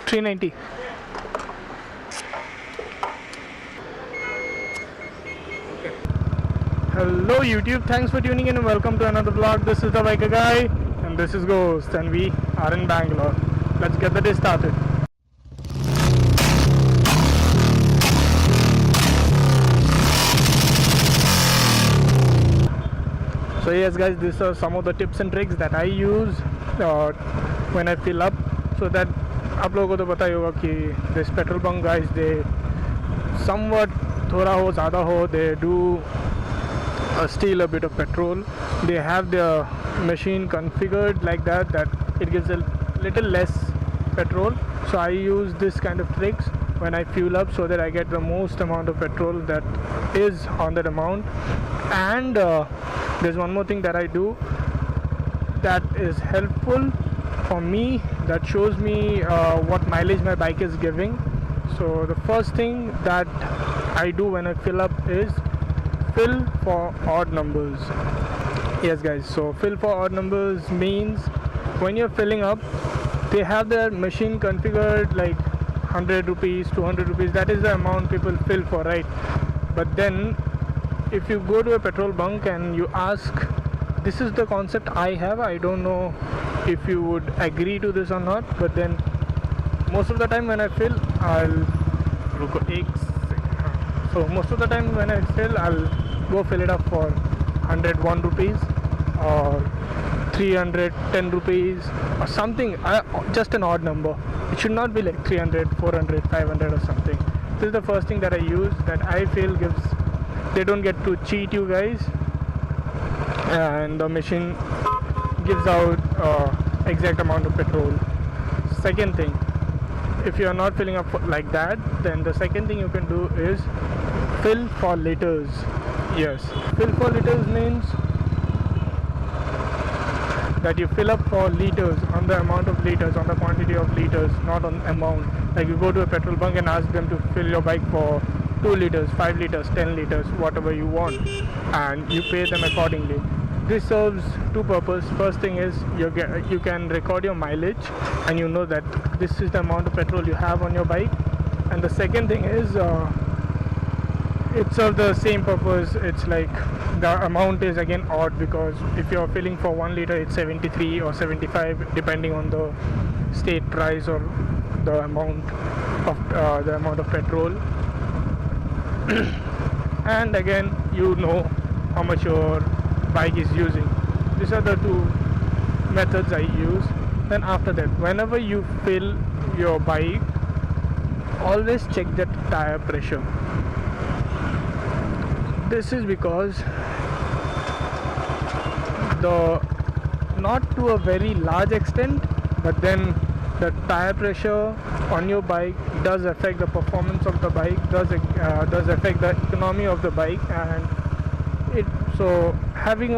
390. Hello YouTube, thanks for tuning in and welcome to another vlog. This is the Bikerguy and this is Ghost and we are in Bangalore. Let's get the day started. So yes guys, these are some of the tips and tricks that I use when I fill up, so that आप लोगों को तो पता ही होगा कि this petrol bunk guys, they somewhat थोड़ा हो ज़्यादा हो, they do steal a bit of petrol. They have their machine configured like that it gives a little less petrol. So I use this kind of tricks when I fuel up so that I get the most amount of petrol that is on that amount. And there's one more thing that I do that is helpful for me, that shows me what mileage my bike is giving. So the first thing that I do when I fill up is fill for odd numbers. Yes guys, so fill for odd numbers means when you're filling up, they have their machine configured like 100 rupees, 200 rupees, that is the amount people fill for, right? But then if you go to a petrol bunk and you ask, this is the concept I have, I don't know if you would agree to this or not, but then most of the time when I fill, so most of the time when I fill, I'll go fill it up for 101 rupees or 310 rupees or something, just an odd number. It should not be like 300, 400, 500 or something. This is the first thing that I use, that I feel gives, they don't get to cheat you guys, and the machine gives out exact amount of petrol. Second thing, if you are not filling up like that, then the second thing you can do is fill for liters. Yes, fill for liters means that you fill up for liters, on the amount of liters, on the quantity of liters, not on amount. Like you go to a petrol bunk and ask them to fill your bike for 2 liters, 5 liters, 10 liters, whatever you want, and you pay them accordingly. This serves two purposes. First thing is you can record your mileage and you know that this is the amount of petrol you have on your bike. And the second thing is it serves the same purpose. It's like the amount is again odd, because if you're filling for 1 liter, it's 73 or 75 depending on the state price or the amount of petrol. And again, you know how much your bike is using. These are the two methods I use. Then after that, whenever you fill your bike, always check the tire pressure. This is because not to a very large extent, but then the tire pressure on your bike does affect the performance of the bike, does affect the economy of the bike. And so having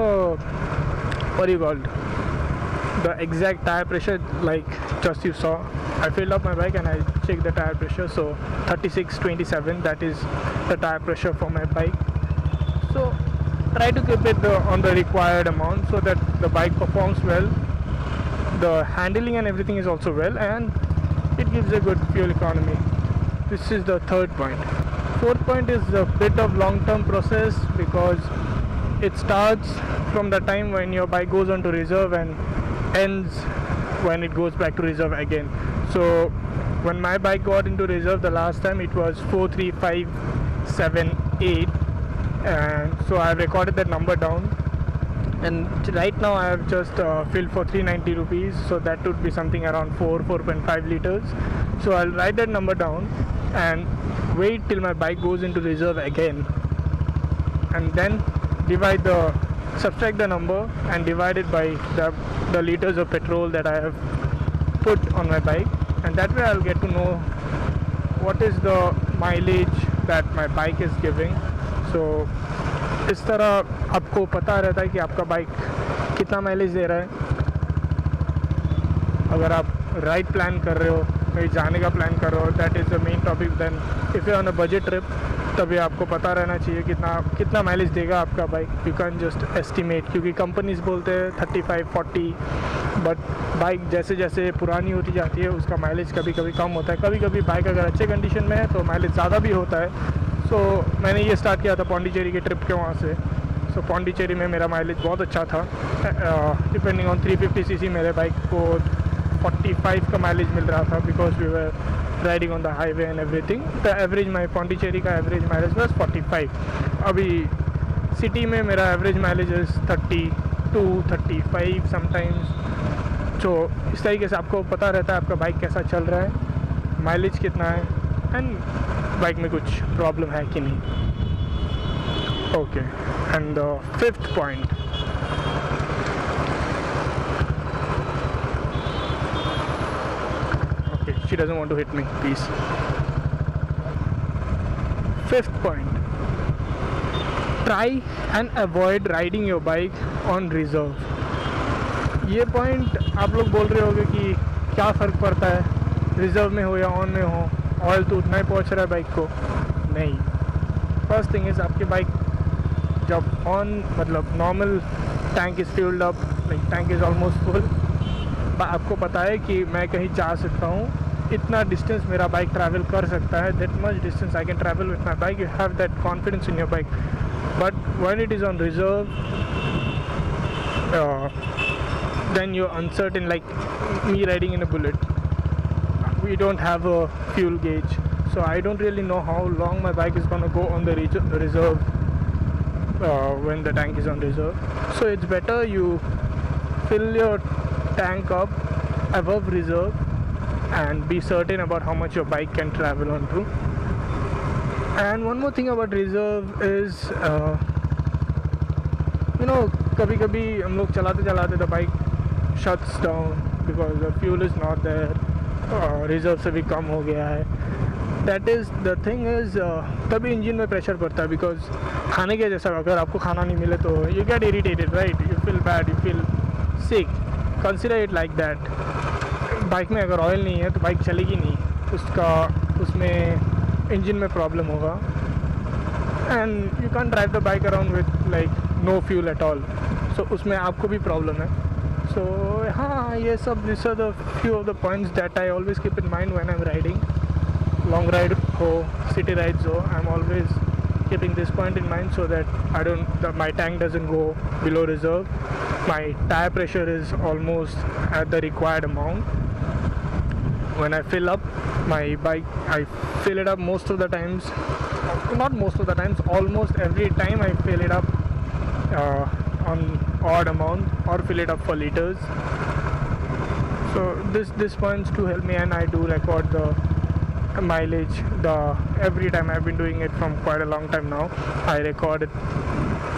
the exact tire pressure, like just you saw, I filled up my bike and I checked the tire pressure, so 36/27, that is the tire pressure for my bike. So try to keep it on the required amount so that the bike performs well, the handling and everything is also well, and it gives a good fuel economy. This is the third point. Fourth point is a bit of long-term process, because it starts from the time when your bike goes on to reserve and ends when it goes back to reserve again. So when my bike got into reserve the last time, it was 43578, and so I have recorded that number down, and right now I have just filled for 390 rupees, so that would be something around 4.5 liters. So I'll write that number down and wait till my bike goes into reserve again, and then subtract the number and divide it by the liters of petrol that I have put on my bike, and that way I'll get to know what is the mileage that my bike is giving. So इस तरह आपको पता रहता है कि आपका bike कितना mileage दे रहा है. अगर आप राइड प्लान कर रहे हो, कहीं जाने का प्लान कर रहे हो, that is the main topic. Then if you on a budget trip, तभी आपको पता रहना चाहिए कितना माइलेज देगा आपका bike. You can just estimate, क्योंकि कंपनीज बोलते हैं 35-40, बट बाइक जैसे जैसे पुरानी होती जाती है उसका माइलेज कभी कभी कम होता है. कभी कभी बाइक अगर अच्छे कंडीशन में है तो माइलेज ज़्यादा भी होता है. सो मैंने ये स्टार्ट किया था पौंडीचेरी के ट्रिप के वहाँ से. सो पौंडीचेरी में मेरा माइलेज बहुत अच्छा था. डिपेंडिंग ऑन 350cc मेरे बाइक को 45 का माइलेज मिल रहा था, because we were riding on the highway and everything. The average my Pondicherry का एवरेज माइलेज वाज 45. अभी सिटी में मेरा एवरेज माइलेज इज़ 32-35 समटाइम्स. तो इस तरीके से आपको पता रहता है आपका बाइक कैसा चल रहा है, माइलेज कितना है, एंड बाइक में कुछ प्रॉब्लम है कि नहीं. Okay, and the 5th point, she doesn't want to hit me, please. 5th point, try and avoid riding your bike on reserve. ये पॉइंट आप लोग बोल रहे होंगे कि क्या फ़र्क पड़ता है रिज़र्व में हो या ऑन में हो, ऑयल तो उतना ही पहुंच रहा है बाइक को. नहीं, फर्स्ट थिंग इज़ आपकी बाइक जब ऑन मतलब normal tank is fuelled up, like tank is almost full, आपको पता है कि मैं कहीं जा सकता हूँ, इतना डिस्टेंस मेरा बाइक ट्रैवल कर सकता है, that much distance I can travel with my bike. You have that confidence in your bike. But when it is on reserve, then you're uncertain, like me riding in a Bullet. We don't have a fuel gauge, so I don't really know how long my bike is gonna go on the reserve when the tank is on reserve. So it's better you fill your tank up above reserve and be certain about how much your bike can travel on to. And one more thing about reserve is कभी कभी हम लोग चलाते चलाते the bike shuts down because the fuel is not there, reserve से भी कम हो गया है. That is the thing is तभी इंजन में प्रेशर पड़ता है, बिकॉज खाने के जैसा अगर आपको खाना नहीं मिले तो you get irritated, right? You feel bad, you feel sick. Consider it like that. Bike में अगर ऑयल नहीं है तो बाइक चलेगी नहीं, उसमें इंजन में प्रॉब्लम होगा, and you can drive the bike around with like no fuel at all. So उसमें आपको भी प्रॉब्लम है. सो हाँ, ये सब this are the few of the points that I always keep in mind when I am riding. Long ride हो, city rides हो, I am always keeping this point in mind so that my tank doesn't go below reserve. My tire pressure is almost at the required amount. When I fill up my bike, I fill it up most of the times, not most of the times, almost every time I fill it up on odd amount or fill it up for liters. So this points to help me, and I do record the mileage every time. I've been doing it from quite a long time now. I record it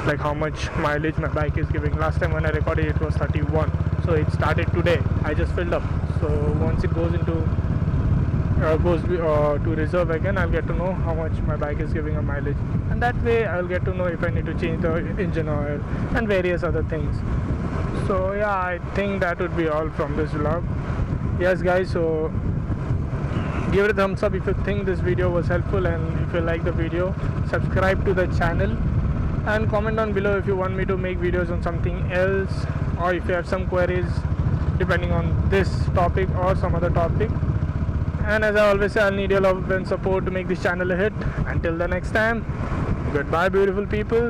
like how much mileage my bike is giving. Last time when I recorded it was 31, so it started today. I just filled up, so once it goes into to reserve again, I'll get to know how much my bike is giving a mileage, and that way I'll get to know if I need to change the engine oil and various other things. So yeah, I think that would be all from this vlog. Yes guys, so give it a thumbs up if you think this video was helpful, and if you like the video, subscribe to the channel, and comment down below if you want me to make videos on something else, or if you have some queries depending on this topic or some other topic. And as I always say, I'll need your love and support to make this channel a hit. Until the next time, goodbye beautiful people.